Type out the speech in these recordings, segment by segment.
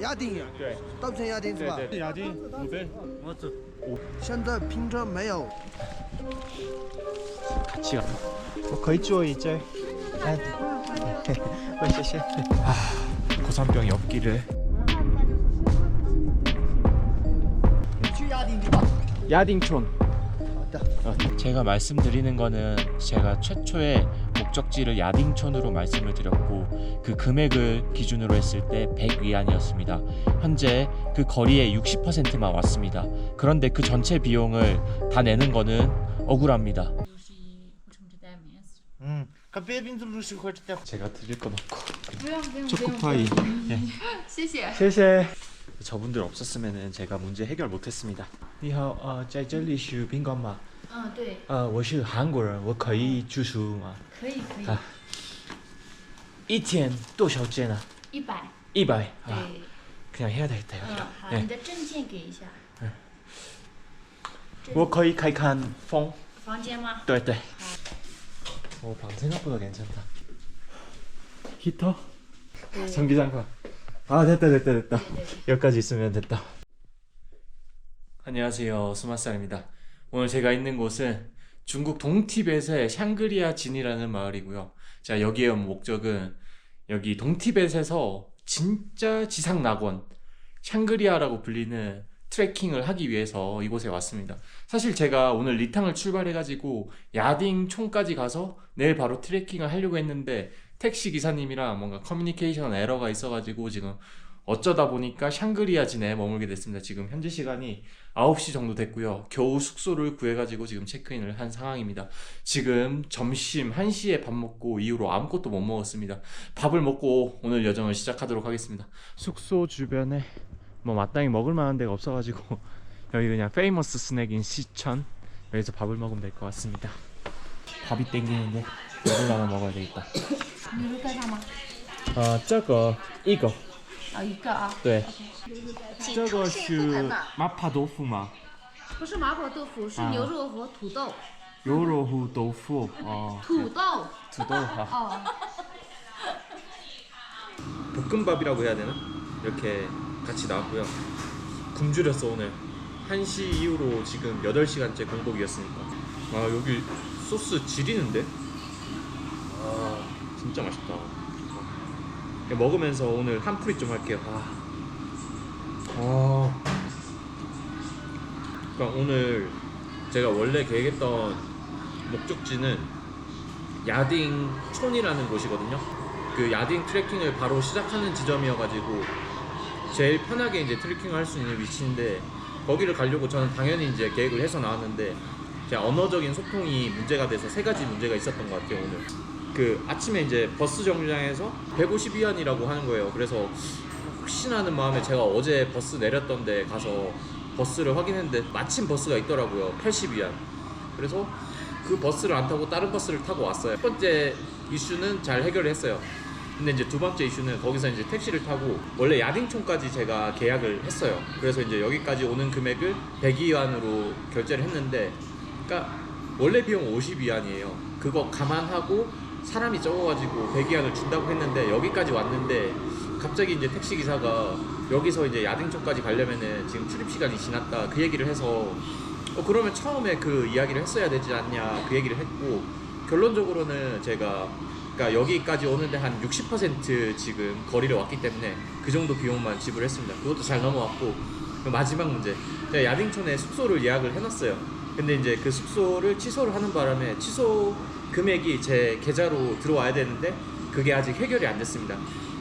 亚丁呀？对，稻城亚丁是吧？对，亚丁5分。我走。现在拼车没有。 같이 가. 我可以坐一这。谢谢。고산병이 없기를. 去亚丁对吧？ 야딩촌. 好的。 제가 말씀드리는 거는 제가 최초의 목적지를 야딩촌으로 말씀을 드렸고 그 금액을 기준으로 했을 때 100위안이었습니다. 현재 그 거리의 60%만 왔습니다. 그런데 그 전체 비용을 다 내는 거는 억울합니다. 제가 드릴 건 없고 초코파이. 예. 谢谢. 저분들 없었으면 제가 문제 해결 못했습니다. 你好，在这里是宾馆吗？对。我是韩国人，我可以住宿吗？可以。一天多少钱啊100。 100. 네. 그냥 해야 되겠다 여기로. 好，你的证件给一下。我可以开看风。房间吗？对。방 생각보다 괜찮다. 히터? 전기장판. 됐다. 여기까지 있으면 됐다. 안녕하세요, 수마살입니다. 오늘 제가 있는 곳은 중국 동티벳의 샹그리아 진이라는 마을이고요. 자, 여기에 온 목적은 여기 동티벳에서 진짜 지상낙원 샹그리아라고 불리는 트레킹을 하기 위해서 이곳에 왔습니다. 사실 제가 오늘 리탕을 출발해가지고 야딩촌까지 가서 내일 바로 트레킹을 하려고 했는데 택시 기사님이랑 뭔가 커뮤니케이션 에러가 있어가지고 지금 어쩌다 보니까 샹그리아 진에 머물게 됐습니다. 지금 현재 시간이 9시 정도 됐고요. 겨우 숙소를 구해가지고 지금 체크인을 한 상황입니다. 지금 점심 1시에 밥 먹고 이후로 아무것도 못 먹었습니다. 밥을 먹고 오늘 여정을 시작하도록 하겠습니다. 숙소 주변에 뭐 마땅히 먹을 만한 데가 없어가지고 여기 그냥 페이머스 스낵인 시천 여기서 밥을 먹으면 될 것 같습니다. 밥이 땡기는데 이걸 하나 먹어야 되겠다. 你是干啥吗？这个一个一个啊。对这个是麻婆豆腐吗？不是麻婆豆腐，是牛肉和土豆。牛肉和豆腐土豆。土豆볶음밥이라고 해야 되나? 이렇게 같이 나왔고요. 굶주렸어 오늘. 1시 이후로 지금 8시간째 공복이었으니까. 여기 소스 지리는데? 진짜 맛있다. 먹으면서 오늘 한풀이 좀 할게요. 그러니까 오늘 제가 원래 계획했던 목적지는 야딩촌이라는 곳이거든요. 그 야딩 트레킹을 바로 시작하는 지점이어가지고 제일 편하게 이제 트레킹을 할 수 있는 위치인데 거기를 가려고 저는 당연히 이제 계획을 해서 나왔는데 그냥 언어적인 소통이 문제가 돼서 3가지 문제가 있었던 것 같아요. 오늘 그 아침에 이제 버스 정류장에서 150위안이라고 하는 거예요. 그래서 혹시나 하는 마음에 제가 어제 버스 내렸던 데 가서 버스를 확인했는데 마침 버스가 있더라고요. 80위안. 그래서 그 버스를 안 타고 다른 버스를 타고 왔어요. 첫 번째 이슈는 잘 해결을 했어요. 근데 이제 두 번째 이슈는 거기서 이제 택시를 타고 원래 야딩촌까지 제가 계약을 했어요. 그래서 이제 여기까지 오는 금액을 100위안으로 결제를 했는데 그러니까 원래 비용 50위안이에요. 그거 감안하고 사람이 적어가지고 100위안을 준다고 했는데 여기까지 왔는데 갑자기 이제 택시 기사가 여기서 이제 야딩촌까지 가려면은 지금 출입 시간이 지났다 그 얘기를 해서 그러면 처음에 그 이야기를 했어야 되지 않냐 그 얘기를 했고 결론적으로는 제가 그러니까 여기까지 오는데 한 60% 지금 거리를 왔기 때문에 그 정도 비용만 지불했습니다. 그것도 잘 넘어왔고 마지막 문제 제가 야딩촌에 숙소를 예약을 해놨어요. 근데 이제 그 숙소를 취소를 하는 바람에 취소 금액이 제 계좌로 들어와야 되는데 그게 아직 해결이 안 됐습니다.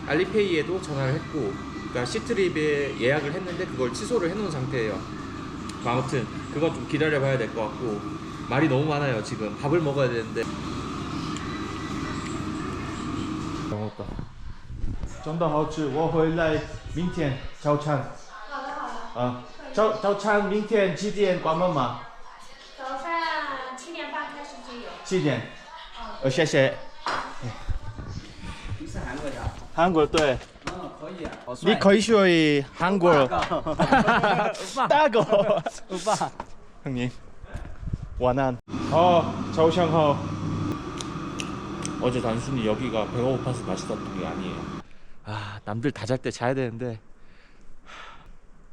알리페이에도 전화를 했고 그러니까 시트립에 예약을 했는데 그걸 취소를 해놓은 상태예요. 아무튼 그건 좀 기다려 봐야 될 것 같고 말이 너무 많아요. 지금 밥을 먹어야 되는데 먹었다. 真的好吃我回来明天早餐早餐明天几点关门吗？早上7点半开始就有。7点谢谢。你是韩国的？韩国对。可以啊。你可以说한국大哥 오빠. 형님 완안. 자오샹하오. 어제 단순히 여기가 배가 고파서 맛있었던 게 아니에요. 남들 다 잘 때 자야 되는데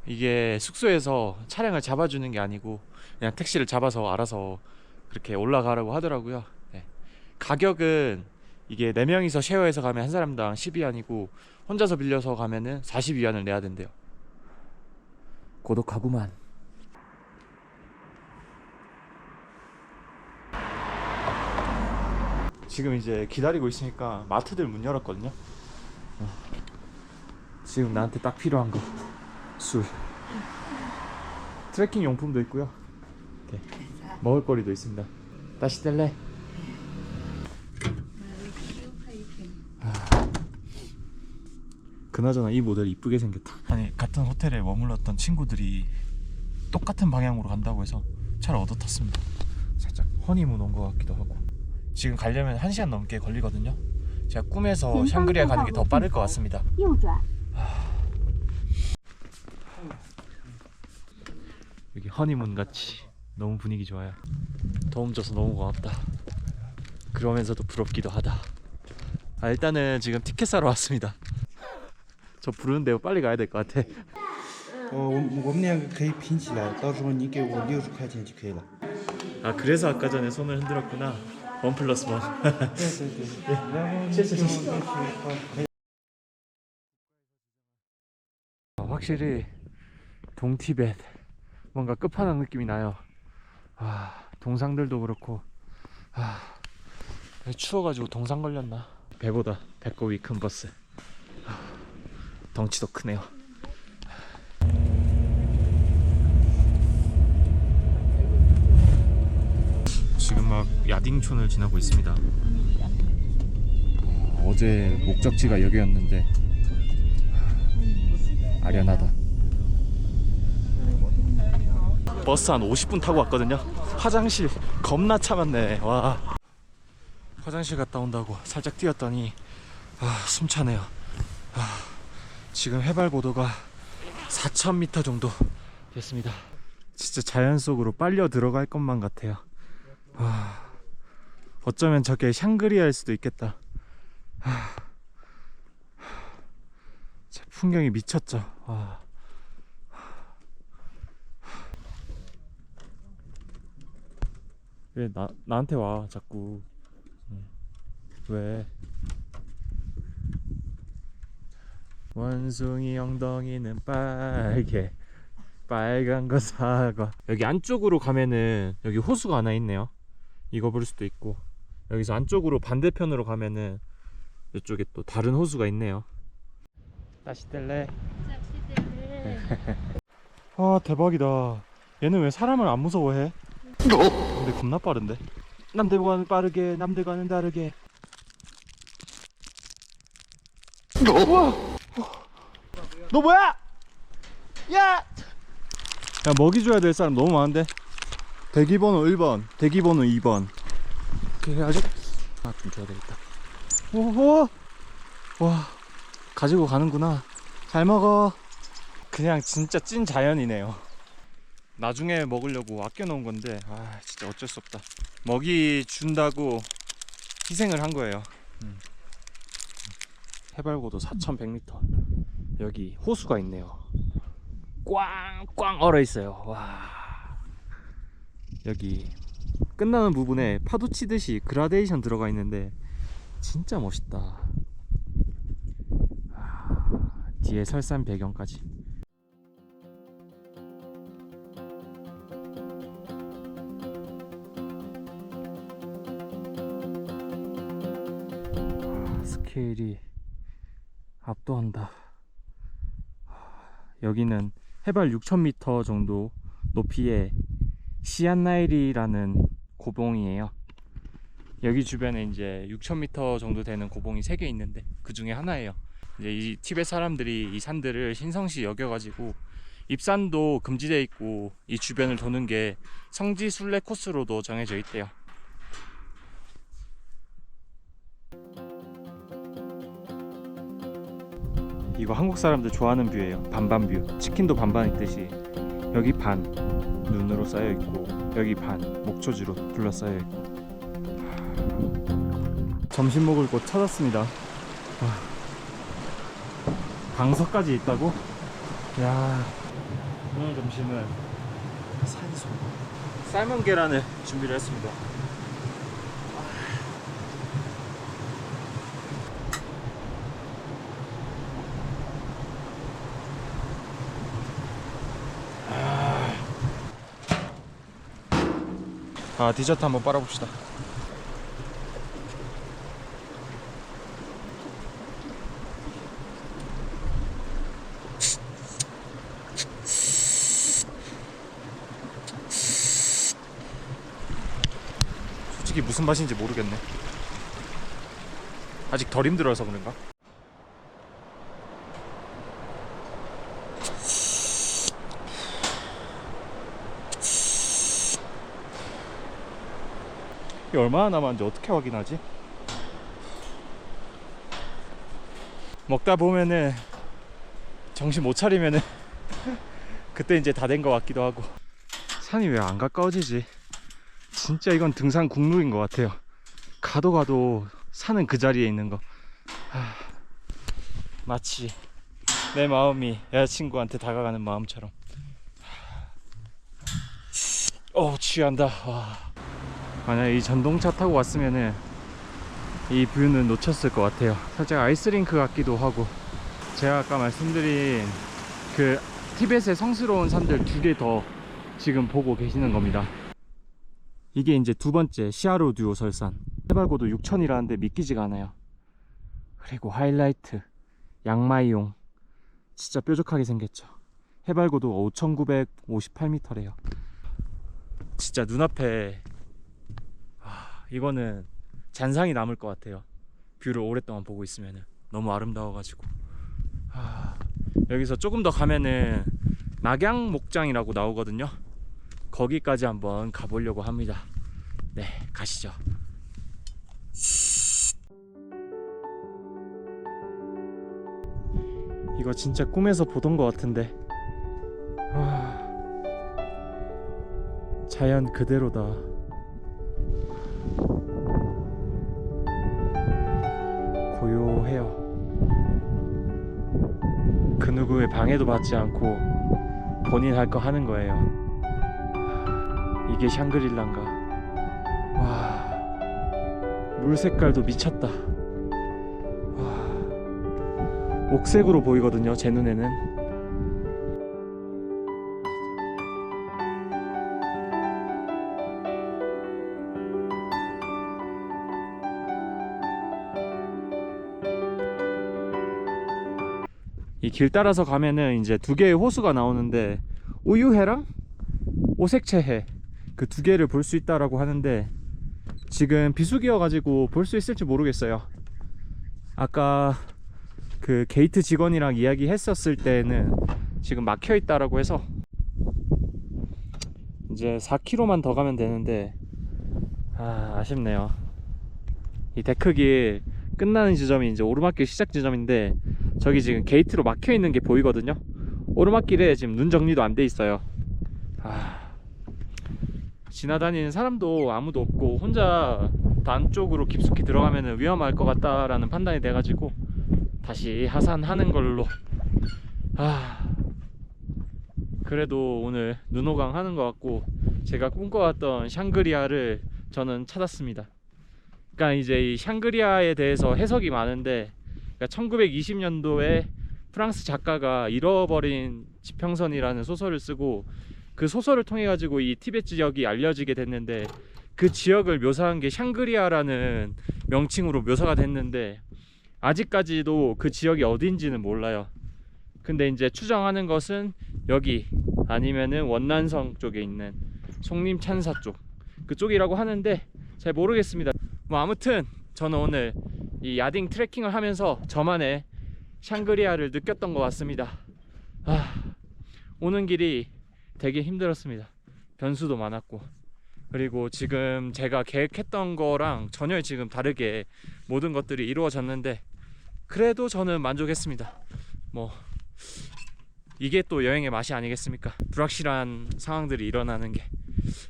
이게 숙소에서 차량을 잡아주는 게 아니고 그냥 택시를 잡아서 알아서 그렇게 올라가라고 하더라고요. 네. 가격은 이게 4명이서 쉐어해서 가면 한 사람당 10위안이고 혼자서 빌려서 가면은 40위안을 내야 된대요. 고독하구만. 지금 이제 기다리고 있으니까 마트들 문 열었거든요. 지금 나한테 딱 필요한 거 술, 트레킹 용품도 있고요. 이렇게 먹을거리도 있습니다. 다시 뗄래? 그나저나 이 모델 이쁘게 생겼다. 아니 같은 호텔에 머물렀던 친구들이 똑같은 방향으로 간다고 해서 차를 얻어 탔습니다. 살짝 허니문 온 것 같기도 하고. 지금 가려면 1시간 넘게 걸리거든요. 제가 꿈에서 샹그리아 가는 게 더 빠를 것 같습니다. 여기 허니문 같이 너무 분위기 좋아요. 도움 줘서 너무 고맙다. 그러면서도 부럽기도 하다. 일단은 지금 티켓 사러 왔습니다. 저 부르는데 빨리 가야 될 것 같아. 我们两个可以拼起来，到时候你给我60块钱就可以了。 그래서 아까 전에 손을 흔들었구나. 1+1. 对对对，확실히 동티벳 뭔가 끝판왕 느낌이 나요. 동상들도 그렇고. 추워가지고 동상 걸렸나. 배보다 배꼽이 큰 버스. 덩치도 크네요. 지금 막 야딩촌을 지나고 있습니다. 어제 목적지가 여기였는데 아련하다. 버스 한 50분 타고 왔거든요. 화장실 겁나 참았네. 와, 화장실 갔다 온다고 살짝 뛰었더니 숨차네요. 지금 해발 고도가 4,000m 정도 됐습니다. 진짜 자연 속으로 빨려 들어갈 것만 같아요. 어쩌면 저게 샹그리아일 수도 있겠다. 풍경이 미쳤죠. 왜 나한테 와 자꾸. 왜? 원숭이 엉덩이는 빨개, 빨간 거 사과. 여기 안쪽으로 가면은 여기 호수가 하나 있네요. 이거 볼 수도 있고, 여기서 안쪽으로 반대편으로 가면은 이쪽에 또 다른 호수가 있네요. 다시 뗄래? 대박이다. 얘는 왜 사람을 안 무서워해? 근데 겁나 빠른데? 남들과는 빠르게, 남들과는 다르게. 우와! 너 뭐야? 야! 먹이 줘야 될 사람 너무 많은데? 대기번호 1번, 대기번호 2번. 이렇게 해야지. 좀 줘야 되겠다. 오호! 와, 가지고 가는구나. 잘 먹어. 그냥 진짜 찐 자연이네요. 나중에 먹으려고 아껴놓은 건데 진짜 어쩔 수 없다. 먹이 준다고 희생을 한 거예요. 해발고도 4,100m. 여기 호수가 있네요. 꽝꽝 얼어 있어요. 와, 여기 끝나는 부분에 파도 치듯이 그라데이션 들어가 있는데 진짜 멋있다. 뒤에 설산 배경까지. 스케일이 압도한다. 여기는 해발 6,000m 정도 높이의 시안나일이라는 고봉이에요. 여기 주변에 이제 6,000m 정도 되는 고봉이 3개 있는데 그 중에 하나예요. 이제 이 티벳 사람들이 이 산들을 신성시 여겨가지고 입산도 금지되어 있고 이 주변을 도는 게 성지 순례 코스로도 정해져 있대요. 이거 한국 사람들 좋아하는 뷰예요. 반반 뷰. 치킨도 반반 있듯이 여기 반 눈으로 쌓여 있고 여기 반 목초지로 둘러싸여 있고. 점심 먹을 곳 찾았습니다. 방석까지 있다고? 야, 오늘 점심은 산소 삶은 계란을 준비를 했습니다. 디저트 한번 빨아봅시다. 솔직히 무슨 맛인지 모르겠네. 아직 덜 힘들어서 그런가? 이게 얼마나 남았는지 어떻게 확인하지? 먹다 보면은 정신 못 차리면은 그때 이제 다 된 것 같기도 하고. 산이 왜 안 가까워지지? 진짜 이건 등산 국룰인 것 같아요. 가도 산은 그 자리에 있는 거. 마치 내 마음이 여자친구한테 다가가는 마음처럼. 취한다. 만약에 이 전동차 타고 왔으면은 이 뷰는 놓쳤을 것 같아요. 살짝 아이스링크 같기도 하고. 제가 아까 말씀드린 그 티벳의 성스러운 산들 2개 더 지금 보고 계시는 겁니다. 이게 이제 두 번째 시아로듀오 설산. 해발고도 6000이라는데 믿기지가 않아요. 그리고 하이라이트 양마이용, 진짜 뾰족하게 생겼죠. 해발고도 5958m래요 진짜 눈앞에 이거는 잔상이 남을 것 같아요. 뷰를 오랫동안 보고 있으면 너무 아름다워가지고. 여기서 조금 더 가면은 낙양목장이라고 나오거든요. 거기까지 한번 가보려고 합니다. 네, 가시죠. 이거 진짜 꿈에서 보던 것 같은데. 자연 그대로다. 고요해요. 그 누구의 방해도 받지 않고 본인 할 거 하는 거예요. 이게 샹그릴라인가. 와, 물 색깔도 미쳤다. 와, 옥색으로 보이거든요, 제 눈에는. 이 길 따라서 가면은 이제 2개의 호수가 나오는데 우유해랑 오색채해 그 2개를 볼 수 있다라고 하는데 지금 비수기여 가지고 볼 수 있을지 모르겠어요. 아까 그 게이트 직원이랑 이야기 했었을 때는 지금 막혀 있다라고 해서 이제 4km만 더 가면 되는데 아쉽네요. 이 데크길 끝나는 지점이 이제 오르막길 시작 지점인데 저기 지금 게이트로 막혀 있는 게 보이거든요. 오르막길에 지금 눈 정리도 안 돼 있어요. 지나다니는 사람도 아무도 없고 혼자 단 쪽으로 깊숙이 들어가면 위험할 것 같다라는 판단이 돼가지고 다시 하산하는 걸로. 그래도 오늘 눈호강 하는 것 같고 제가 꿈꿔왔던 샹그리아를 저는 찾았습니다. 그러니까 이제 이 샹그리아에 대해서 해석이 많은데, 그러니까 1920년도에 프랑스 작가가 잃어버린 지평선이라는 소설을 쓰고 그 소설을 통해 가지고 이 티베트 지역이 알려지게 됐는데 그 지역을 묘사한 게 샹그리아라는 명칭으로 묘사가 됐는데 아직까지도 그 지역이 어딘지는 몰라요. 근데 이제 추정하는 것은 여기 아니면은 원난성 쪽에 있는 송림찬사 쪽 그쪽이라고 하는데 잘 모르겠습니다. 뭐 아무튼 저는 오늘 이 야딩 트레킹을 하면서 저만의 샹그리아를 느꼈던 것 같습니다. 오는 길이 되게 힘들었습니다. 변수도 많았고, 그리고 지금 제가 계획했던 거랑 전혀 지금 다르게 모든 것들이 이루어졌는데 그래도 저는 만족했습니다. 뭐 이게 또 여행의 맛이 아니겠습니까? 불확실한 상황들이 일어나는 게.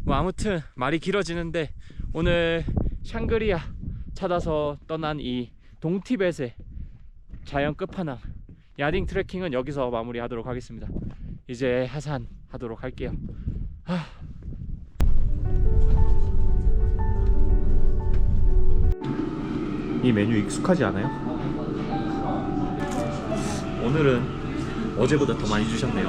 뭐 아무튼 말이 길어지는데 오늘 샹그리아 찾아서 떠난 이 동티벳의 자연 끝판왕 야딩 트레킹은 여기서 마무리하도록 하겠습니다. 이제 하산하도록 할게요. 이 메뉴 익숙하지 않아요? 오늘은 어제보다 더 많이 주셨네요.